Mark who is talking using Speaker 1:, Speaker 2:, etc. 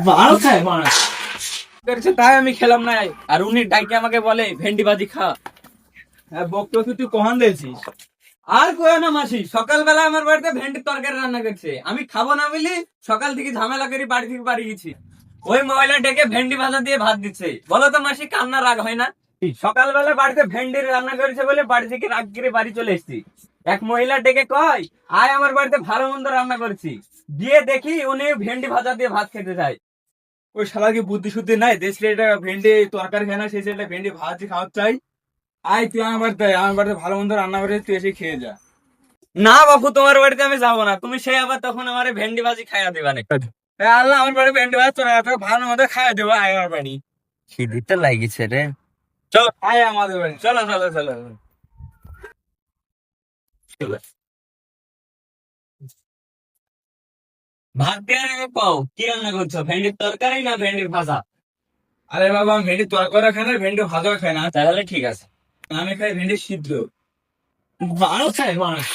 Speaker 1: ভালো খায় মারা।
Speaker 2: করেছে তাই আমি খেলাম না। আর উনি ডাইকে আমাকে বলে ভেন্ডি ভাজি খা।
Speaker 1: হ্যাঁ বকটকি তুই কখন দিয়েছিস?
Speaker 2: আর কয় না মাসি, সকালবেলা আমার বাড়িতে ভেন্ডির তরকারি রান্না করছে, আমি খাবো না বলি সকাল থেকে ঝামেলা করে বাড়ি থেকে বাড়ি গেছি। ওই মহিলা ডেকে ভেন্ডি ভাজা দিয়ে ভাত দিচ্ছে। বলো তো মাসি, কান্না রাগ হয় না? সকালবেলা বাড়িতে ভেন্ডির রান্না করেছে বলে বাড়ি থেকে রাগ করে বাড়ি চলে এসেছি। এক মহিলা ডেকে কয় আয় আমার বাড়িতে ভালো মন্দ রান্না করেছি, গিয়ে দেখি উনি ভেন্ডি ভাজা দিয়ে ভাত খেতে চায়।
Speaker 1: ওই শালা কি বুদ্ধি শুদ্ধি নাই? দেশে এটা ভেন্ডি তরকারি খায় না, সেই ছেলেটা ভেন্ডি ভাজি খাওয়ার চাই। আয় তুই আমার বাড়িতে আয়, আমার বাড়িতে ভালো মন্দ রান্না করে তুই এসে খেয়ে যা।
Speaker 2: না বাপু, তোমার বাড়িতে আমি যাবো না, তুমি সেই আবার তখন আমার ভেন্ডি ভাজি খাইয়া দিবা না।
Speaker 1: আল্লাহ, আমার বাড়ি ভেন্ডি ভাজি তোর এত ভালো মন্দ খাইয়া দেবো, আয় আমার বাড়ি।
Speaker 2: খিদিতে লাগিছে রে।
Speaker 1: চল আয় আমাদের বাড়ি।
Speaker 2: চলো চলো চলো। ভাত দেওয়ার আগে পাও কি রান্না করছো, ভেন্ডির তরকারি না ভেন্ডির ভাজা?
Speaker 1: আরে বাবা, আমি ভেন্ডি তরকারি খাই না, ভেন্ডি ভাজা খাই না।
Speaker 2: তাহলে ঠিক আছে।
Speaker 1: আমি খাই ভেন্ডি সিদ্ধ।
Speaker 2: ভালো খায় মানুষ।